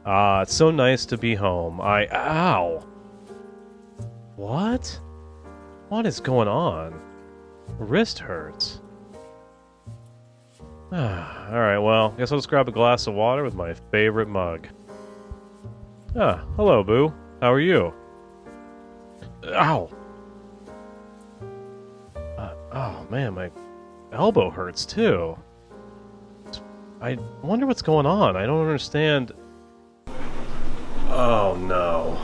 Ah, it's so nice to be home. Ow! What? What is going on? Wrist hurts. Alright, well, guess I'll just grab a glass of water with my favorite mug. Hello, Boo. How are you? Ow! Oh, man, my elbow hurts, too. I wonder what's going on. I don't understand. Oh, no.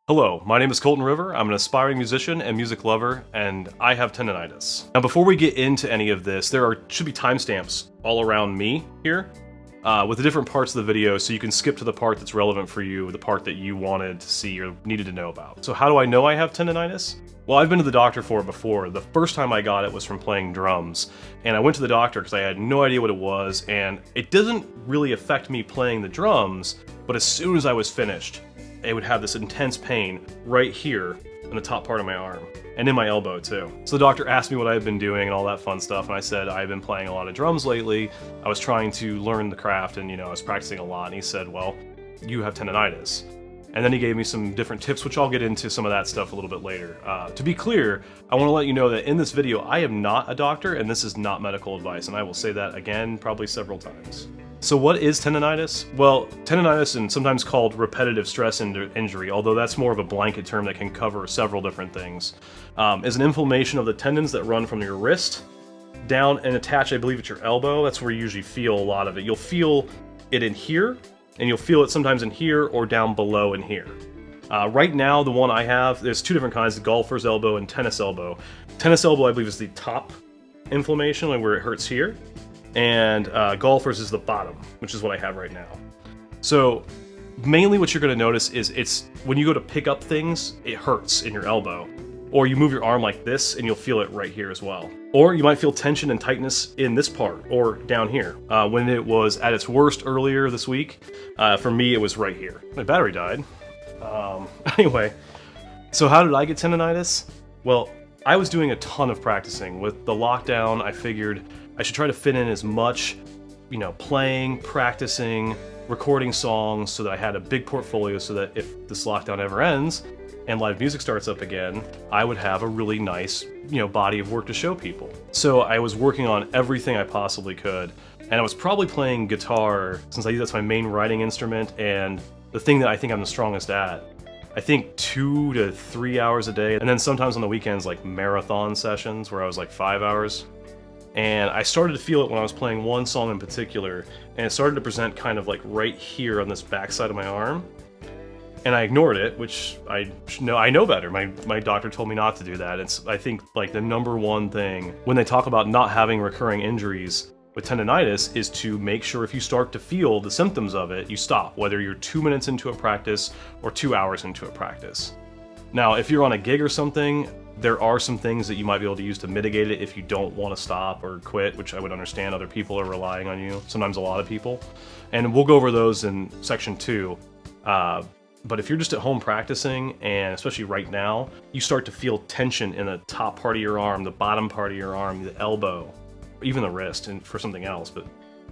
Hello, my name is Colton River. I'm an aspiring musician and music lover, and I have tendonitis. Now, before we get into any of this, should be timestamps all around me here with the different parts of the video, so you can skip to the part that's relevant for you, the part that you wanted to see or needed to know about. So how do I know I have tendonitis? Well, I've been to the doctor for it before. The first time I got it was from playing drums, and I went to the doctor because I had no idea what it was, and it doesn't really affect me playing the drums, but as soon as I was finished, it would have this intense pain right here in the top part of my arm, and in my elbow too. So the doctor asked me what I had been doing and all that fun stuff, and I said I've been playing a lot of drums lately. I was trying to learn the craft, and I was practicing a lot, and he said, well, you have tendonitis. And then he gave me some different tips, which I'll get into some of that stuff a little bit later. To be clear, I want to let you know that in this video, I am not a doctor, and this is not medical advice, and I will say that again probably several times. So what is tendonitis? Well, tendonitis, and sometimes called repetitive stress injury, although that's more of a blanket term that can cover several different things, is an inflammation of the tendons that run from your wrist down and attach, I believe, at your elbow. That's where you usually feel a lot of it. You'll feel it in here, and you'll feel it sometimes in here or down below in here. Right now, the one I have, there's two different kinds, the golfer's elbow and tennis elbow. Tennis elbow, I believe, is the top inflammation, like where it hurts here. And golfers is the bottom, which is what I have right now. So mainly what you're going to notice is it's when you go to pick up things, it hurts in your elbow. Or you move your arm like this and you'll feel it right here as well. Or you might feel tension and tightness in this part or down here. When it was at its worst earlier this week, for me it was right here. My battery died. Anyway, so how did I get tendonitis? Well, I was doing a ton of practicing. With the lockdown, I figured I should try to fit in as much, playing, practicing, recording songs so that I had a big portfolio so that if this lockdown ever ends and live music starts up again, I would have a really nice, body of work to show people. So I was working on everything I possibly could, and I was probably playing guitar since that's my main writing instrument and the thing that I think I'm the strongest at. I think 2 to 3 hours a day, and then sometimes on the weekends like marathon sessions where I was like 5 hours. And I started to feel it when I was playing one song in particular, and it started to present kind of like right here on this backside of my arm. And I ignored it, which I know better. My doctor told me not to do that. It's, I think, like the number one thing when they talk about not having recurring injuries with tendonitis is to make sure if you start to feel the symptoms of it, you stop, whether you're 2 minutes into a practice or 2 hours into a practice. Now, if you're on a gig or something, there are some things that you might be able to use to mitigate it if you don't want to stop or quit, which I would understand other people are relying on you, sometimes a lot of people. And we'll go over those in section 2. But if you're just at home practicing, and especially right now, you start to feel tension in the top part of your arm, the bottom part of your arm, the elbow, even the wrist, and for something else, but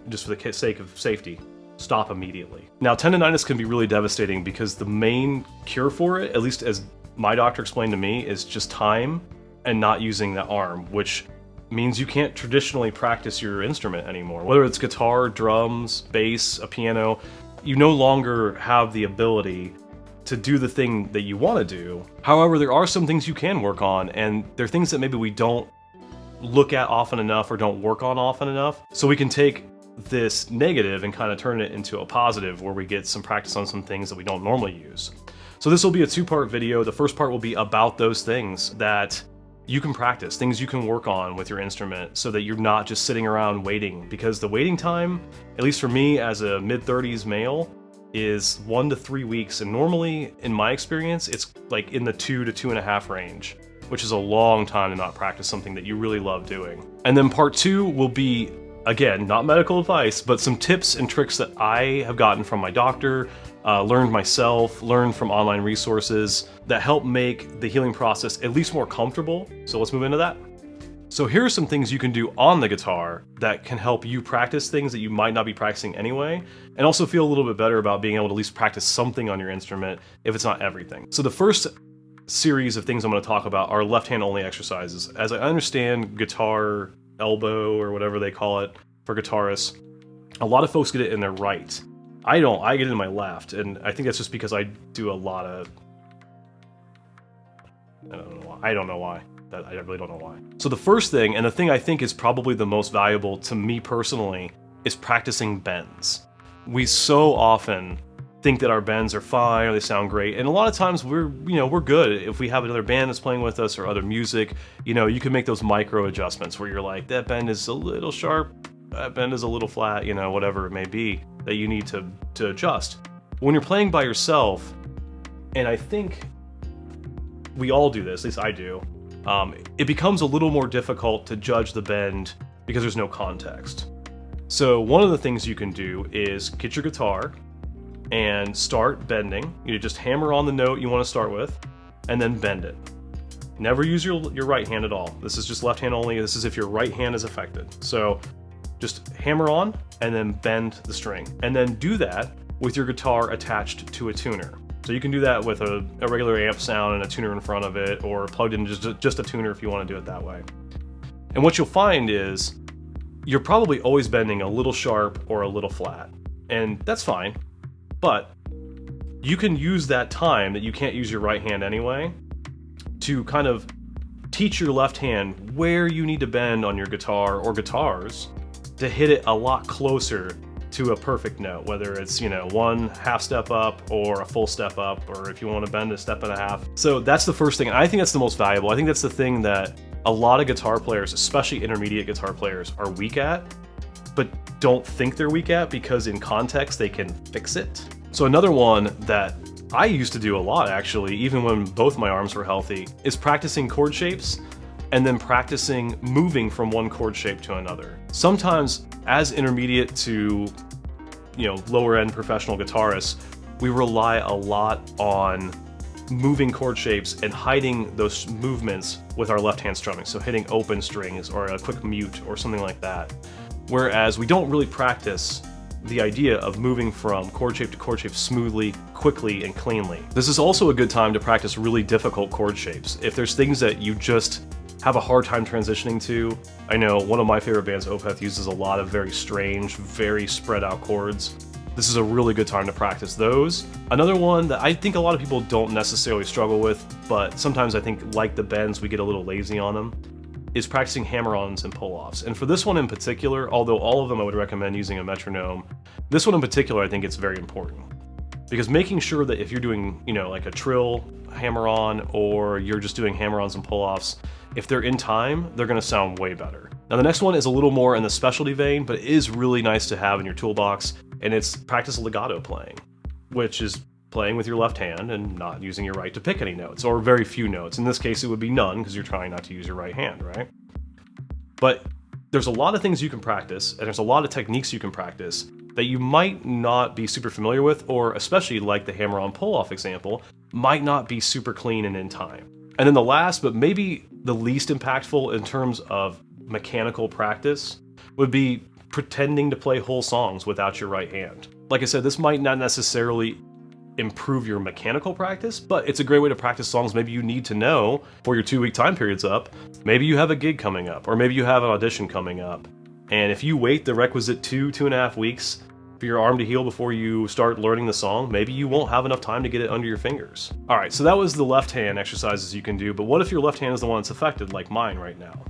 just for the sake of safety, stop immediately. Now, tendonitis can be really devastating because the main cure for it, at least as my doctor explained to me, is just time and not using the arm, which means you can't traditionally practice your instrument anymore. Whether it's guitar, drums, bass, a piano, you no longer have the ability to do the thing that you want to do. However, there are some things you can work on, and they're things that maybe we don't look at often enough or don't work on often enough. So we can take this negative and kind of turn it into a positive where we get some practice on some things that we don't normally use. So this will be a 2-part video. The first part will be about those things that you can practice, things you can work on with your instrument so that you're not just sitting around waiting, because the waiting time, at least for me as a mid-30s male, is 1 to 3 weeks, and normally, in my experience, it's like in the 2 to 2.5 range, which is a long time to not practice something that you really love doing. And then part 2 will be, again, not medical advice, but some tips and tricks that I have gotten from my doctor, learned myself, learned from online resources that help make the healing process at least more comfortable. So let's move into that. So here are some things you can do on the guitar that can help you practice things that you might not be practicing anyway, and also feel a little bit better about being able to at least practice something on your instrument if it's not everything. So the first series of things I'm going to talk about are left hand only exercises. As I understand guitar elbow or whatever they call it for guitarists, a lot of folks get it in their right. I don't, I get it in my left, and I think that's just because I do a lot of, I don't know why. I really don't know why. So the first thing, and the thing I think is probably the most valuable to me personally, is practicing bends. We so often think that our bends are fine or they sound great, and a lot of times we're good. If we have another band that's playing with us or other music, you can make those micro adjustments where you're like, that bend is a little sharp, that bend is a little flat, whatever it may be that you need to adjust. When you're playing by yourself, and I think we all do this, at least I do, it becomes a little more difficult to judge the bend because there's no context. So one of the things you can do is get your guitar and start bending. You just hammer on the note you want to start with, and then bend it. Never use your right hand at all. This is just left hand only. This is if your right hand is affected. So just hammer on and then bend the string. And then do that with your guitar attached to a tuner. So you can do that with a regular amp sound and a tuner in front of it, or plugged in just a tuner if you want to do it that way. And what you'll find is you're probably always bending a little sharp or a little flat. And that's fine, but you can use that time that you can't use your right hand anyway to kind of teach your left hand where you need to bend on your guitar or guitars to hit it a lot closer to a perfect note, whether it's, one half step up or a full step up, or if you want to bend a step and a half. So that's the first thing. I think that's the most valuable. I think that's the thing that a lot of guitar players, especially intermediate guitar players, are weak at, but don't think they're weak at because in context they can fix it. So another one that I used to do a lot, actually, even when both my arms were healthy, is practicing chord shapes and then practicing moving from one chord shape to another. Sometimes as intermediate to, lower end professional guitarists, we rely a lot on moving chord shapes and hiding those movements with our left hand strumming. So hitting open strings or a quick mute or something like that. Whereas we don't really practice the idea of moving from chord shape to chord shape smoothly, quickly, and cleanly. This is also a good time to practice really difficult chord shapes. If there's things that you just have a hard time transitioning to. I know one of my favorite bands, Opeth, uses a lot of very strange, very spread out chords. This is a really good time to practice those. Another one that I think a lot of people don't necessarily struggle with, but sometimes I think like the bends, we get a little lazy on them, is practicing hammer-ons and pull-offs. And for this one in particular, although all of them I would recommend using a metronome, this one in particular I think it's very important. Because making sure that if you're doing, like a trill hammer-on, or you're just doing hammer-ons and pull-offs, if they're in time, they're going to sound way better. Now the next one is a little more in the specialty vein, but it is really nice to have in your toolbox, and it's practice legato playing, which is playing with your left hand and not using your right to pick any notes, or very few notes. In this case, it would be none, because you're trying not to use your right hand, right? But there's a lot of things you can practice, and there's a lot of techniques you can practice that you might not be super familiar with, or especially like the hammer-on pull-off example, might not be super clean and in time. And then the last, but maybe the least impactful in terms of mechanical practice, would be pretending to play whole songs without your right hand. Like I said, this might not necessarily improve your mechanical practice, but it's a great way to practice songs maybe you need to know for your 2-week time period's up. Maybe you have a gig coming up, or maybe you have an audition coming up. And if you wait the requisite 2.5 weeks for your arm to heal before you start learning the song, maybe you won't have enough time to get it under your fingers. All right, so that was the left hand exercises you can do, but what if your left hand is the one that's affected, like mine right now?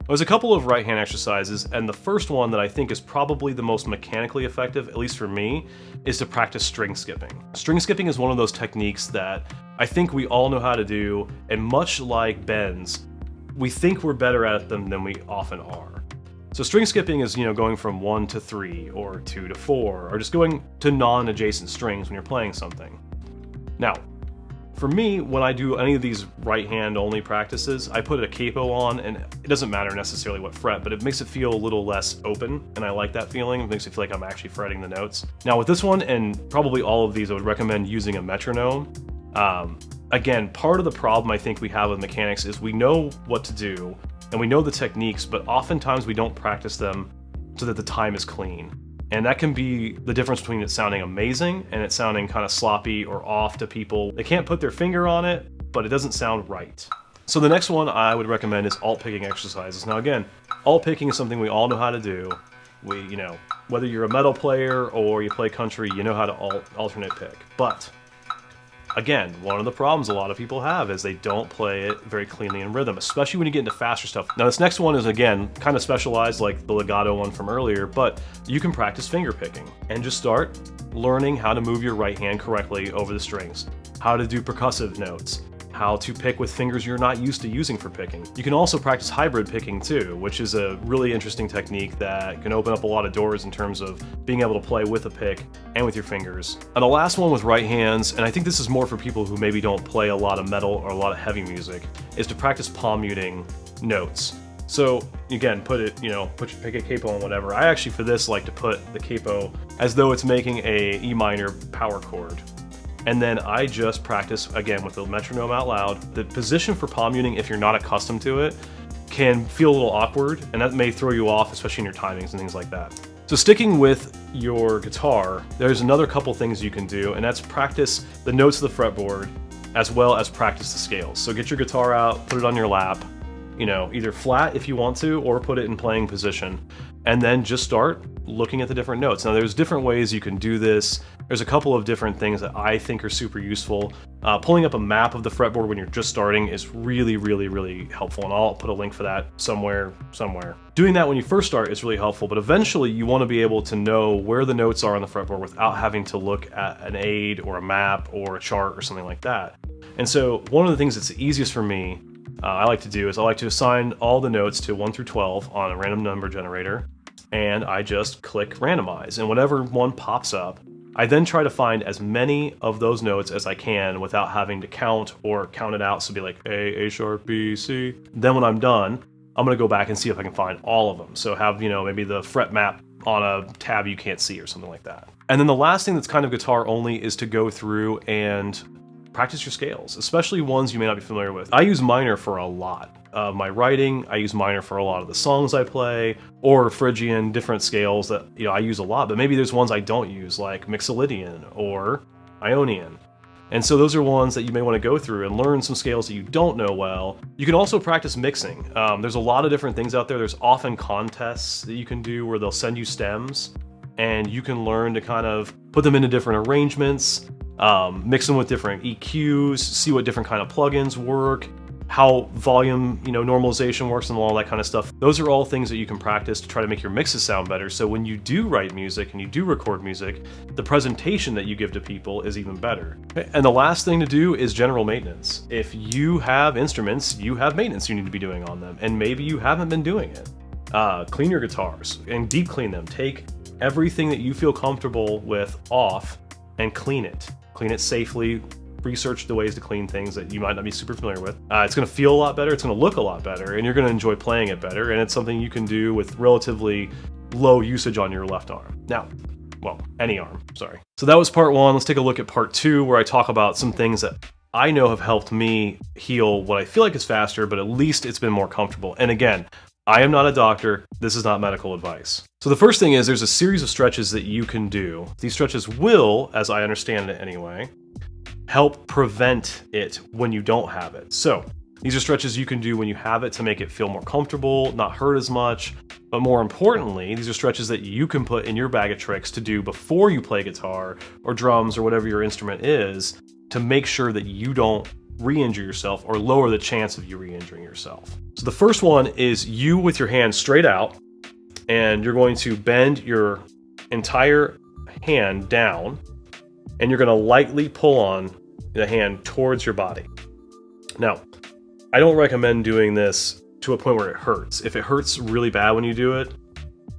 There's a couple of right hand exercises, and the first one that I think is probably the most mechanically effective, at least for me, is to practice string skipping. String skipping is one of those techniques that I think we all know how to do, and much like bends, we think we're better at them than we often are. So string skipping is, going from 1 to 3, or 2 to 4, or just going to non-adjacent strings when you're playing something. Now, for me, when I do any of these right hand only practices, I put a capo on, and it doesn't matter necessarily what fret, but it makes it feel a little less open, and I like that feeling. It makes it feel like I'm actually fretting the notes. Now with this one, and probably all of these, I would recommend using a metronome. Again, part of the problem I think we have with mechanics is we know what to do, and we know the techniques, but oftentimes we don't practice them so that the time is clean. And that can be the difference between it sounding amazing and it sounding kind of sloppy or off to people. They can't put their finger on it, but it doesn't sound right. So the next one I would recommend is alt picking exercises. Now again, alt picking is something we all know how to do. Whether you're a metal player or you play country, you know how to alternate pick. But again, one of the problems a lot of people have is they don't play it very cleanly in rhythm, especially when you get into faster stuff. Now this next one is, again, kind of specialized like the legato one from earlier, but you can practice finger picking and just start learning how to move your right hand correctly over the strings, how to do percussive notes, how to pick with fingers you're not used to using for picking. You can also practice hybrid picking too, which is a really interesting technique that can open up a lot of doors in terms of being able to play with a pick and with your fingers. And the last one with right hands, and I think this is more for people who maybe don't play a lot of metal or a lot of heavy music, is to practice palm muting notes. So again, pick a capo on whatever. I actually for this like to put the capo as though it's making a E minor power chord. And then I just practice, again, with the metronome out loud. The position for palm muting, if you're not accustomed to it, can feel a little awkward, and that may throw you off, especially in your timings and things like that. So sticking with your guitar, there's another couple things you can do, and that's practice the notes of the fretboard, as well as practice the scales. So get your guitar out, put it on your lap, either flat if you want to, or put it in playing position, and then just start looking at the different notes. Now there's different ways you can do this. There's a couple of different things that I think are super useful. Pulling up a map of the fretboard when you're just starting is really, really, really helpful, and I'll put a link for that somewhere. Doing that when you first start is really helpful, but eventually you want to be able to know where the notes are on the fretboard without having to look at an aid or a map or a chart or something like that. And so one of the things that's the easiest for me I like to do is I like to assign all the notes to 1 through 12 on a random number generator, and I just click randomize, and whatever one pops up, I then try to find as many of those notes as I can without having to count or count it out, so be like A sharp, B, C. Then when I'm done, I'm going to go back and see if I can find all of them. So have, maybe the fret map on a tab you can't see or something like that. And then the last thing that's kind of guitar only is to go through and practice your scales, especially ones you may not be familiar with. I use minor for a lot of my writing. I use minor for a lot of the songs I play, or Phrygian, different scales that I use a lot, but maybe there's ones I don't use, like Mixolydian or Ionian. And so those are ones that you may want to go through and learn some scales that you don't know well. You can also practice mixing. There's a lot of different things out there. There's often contests that you can do where they'll send you stems, and you can learn to kind of put them into different arrangements, mix them with different EQs, see what different kind of plugins work, how volume, normalization works and all that kind of stuff. Those are all things that you can practice to try to make your mixes sound better. So when you do write music and you do record music, the presentation that you give to people is even better. And the last thing to do is general maintenance. If you have instruments, you have maintenance you need to be doing on them, and maybe you haven't been doing it. Clean your guitars and deep clean them. Take everything that you feel comfortable with off and clean it. Clean it safely. Research the ways to clean things that you might not be super familiar with. It's going to feel a lot better, it's going to look a lot better, and you're going to enjoy playing it better, and it's something you can do with relatively low usage on your left arm. Now, any arm, sorry. So that was part one. Let's take a look at part two, where I talk about some things that I know have helped me heal what I feel like is faster, but at least it's been more comfortable. And again, I am not a doctor. This is not medical advice. So the first thing is there's a series of stretches that you can do. These stretches will, as I understand it anyway, help prevent it when you don't have it. So these are stretches you can do when you have it to make it feel more comfortable, not hurt as much. But more importantly, these are stretches that you can put in your bag of tricks to do before you play guitar or drums or whatever your instrument is, to make sure that you don't re-injure yourself or lower the chance of you re-injuring yourself. So the first one is you with your hand straight out, and you're going to bend your entire hand down, and you're going to lightly pull on the hand towards your body. Now, I don't recommend doing this to a point where it hurts. If it hurts really bad when you do it,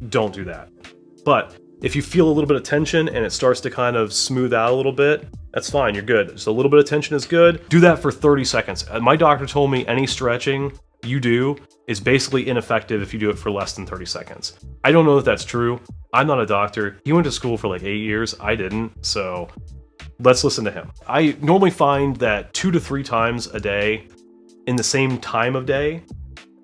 don't do that. But if you feel a little bit of tension and it starts to kind of smooth out a little bit, that's fine, you're good. Just a little bit of tension is good. Do that for 30 seconds. My doctor told me any stretching you do is basically ineffective if you do it for less than 30 seconds. I don't know if that's true. I'm not a doctor. He went to school for like 8 years. I didn't. So let's listen to him. I normally find that 2 to 3 times a day in the same time of day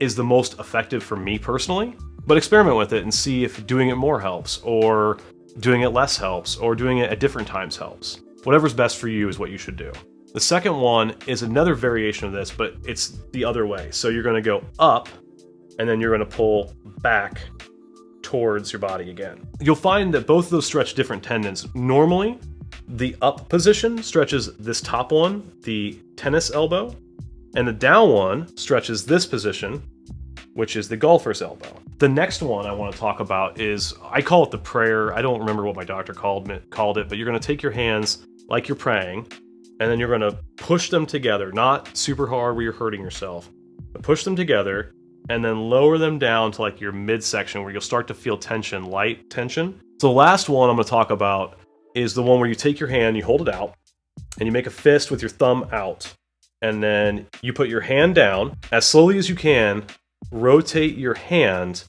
is the most effective for me personally, but experiment with it and see if doing it more helps, or doing it less helps, or doing it at different times helps. Whatever's best for you is what you should do. The second one is another variation of this, but it's the other way. So you're going to go up, and then you're going to pull back towards your body again. You'll find that both of those stretch different tendons. Normally, the up position stretches this top one, the tennis elbow, and the down one stretches this position, which is the golfer's elbow. The next one I want to talk about is, I call it the prayer. I don't remember what my doctor called it, but you're going to take your hands like you're praying, and then you're going to push them together, not super hard where you're hurting yourself, but push them together and then lower them down to like your midsection where you'll start to feel tension, light tension. So the last one I'm going to talk about is the one where you take your hand, you hold it out, and you make a fist with your thumb out. And then you put your hand down, as slowly as you can, rotate your hand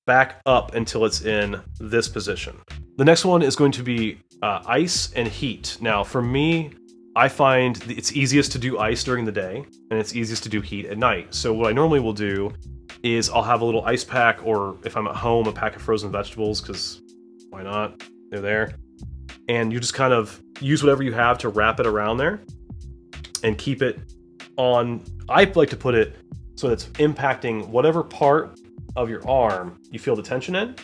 back up until it's in this position. The next one is going to be ice and heat. Now for me, I find it's easiest to do ice during the day, and it's easiest to do heat at night. So what I normally will do is I'll have a little ice pack, or if I'm at home, a pack of frozen vegetables, because why not? They're there. And you just kind of use whatever you have to wrap it around there and keep it on. I like to put it so it's impacting whatever part of your arm you feel the tension in,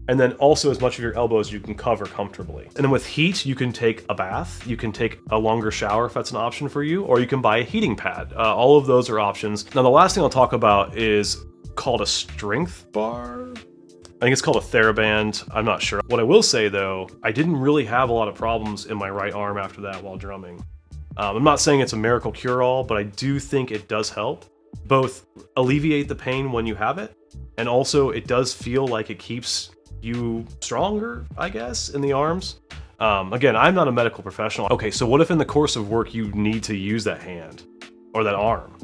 and then also as much of your elbow as you can cover comfortably. And then with heat, you can take a bath, you can take a longer shower if that's an option for you, or you can buy a heating pad. All of those are options. Now the last thing I'll talk about is called a strength bar. I think it's called a Thera-Band. I'm not sure. What I will say though, I didn't really have a lot of problems in my right arm after that while drumming. I'm not saying it's a miracle cure-all, but I do think it does help both alleviate the pain when you have it, and also it does feel like it keeps you stronger, I guess, in the arms. Again, I'm not a medical professional. Okay, so what if in the course of work you need to use that hand or that arm,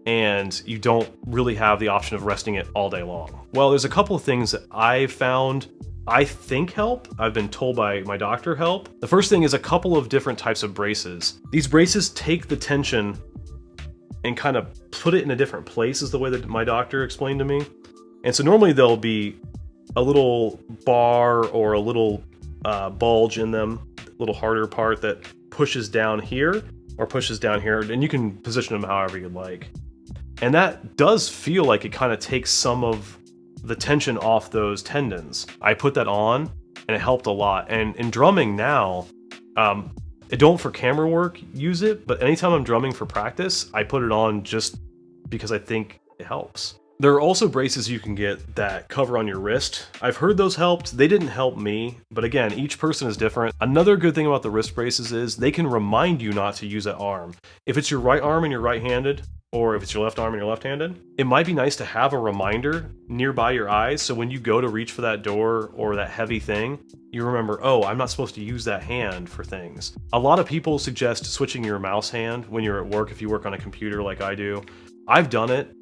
and you don't really have the option of resting it all day long? Well, there's a couple of things that I found I think help. I've been told by my doctor help. The first thing is a couple of different types of braces. These braces take the tension and kind of put it in a different place, is the way that my doctor explained to me. And so normally there'll be a little bar or a little bulge in them, a little harder part that pushes down here or pushes down here, and you can position them however you'd like. And that does feel like it kind of takes some of the tension off those tendons. I put that on and it helped a lot. And in drumming now, I don't for camera work use it, but anytime I'm drumming for practice, I put it on just because I think it helps. There are also braces you can get that cover on your wrist. I've heard those helped. They didn't help me, but again, each person is different. Another good thing about the wrist braces is they can remind you not to use that arm. If it's your right arm and you're right-handed, or if it's your left arm and you're left-handed, it might be nice to have a reminder nearby your eyes, so when you go to reach for that door or that heavy thing, you remember, oh, I'm not supposed to use that hand for things. A lot of people suggest switching your mouse hand when you're at work, if you work on a computer like I do. I've done it.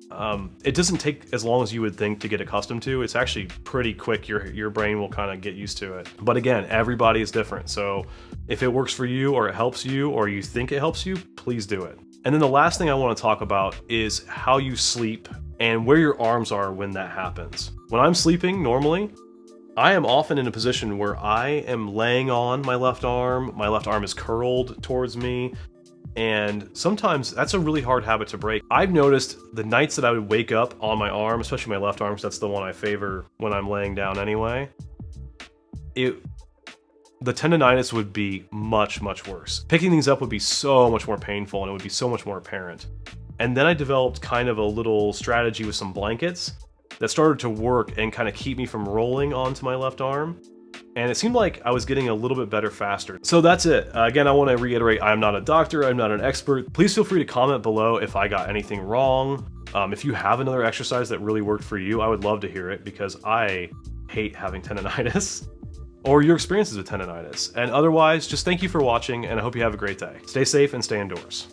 It doesn't take as long as you would think to get accustomed to. It's actually pretty quick. Your brain will kind of get used to it. But again, everybody is different. So if it works for you, or it helps you, or you think it helps you, please do it. And then the last thing I want to talk about is how you sleep and where your arms are when that happens. When I'm sleeping normally, I am often in a position where I am laying on my left arm is curled towards me, and sometimes that's a really hard habit to break. I've noticed the nights that I would wake up on my arm, especially my left arm, because that's the one I favor when I'm laying down anyway, the tendonitis would be much, much worse. Picking things up would be so much more painful, and it would be so much more apparent. And then I developed kind of a little strategy with some blankets that started to work and kind of keep me from rolling onto my left arm. And it seemed like I was getting a little bit better faster. So that's it. Again, I want to reiterate, I'm not a doctor, I'm not an expert. Please feel free to comment below if I got anything wrong. If you have another exercise that really worked for you, I would love to hear it, because I hate having tendonitis, or your experiences with tendonitis. And otherwise, just thank you for watching, and I hope you have a great day. Stay safe and stay indoors.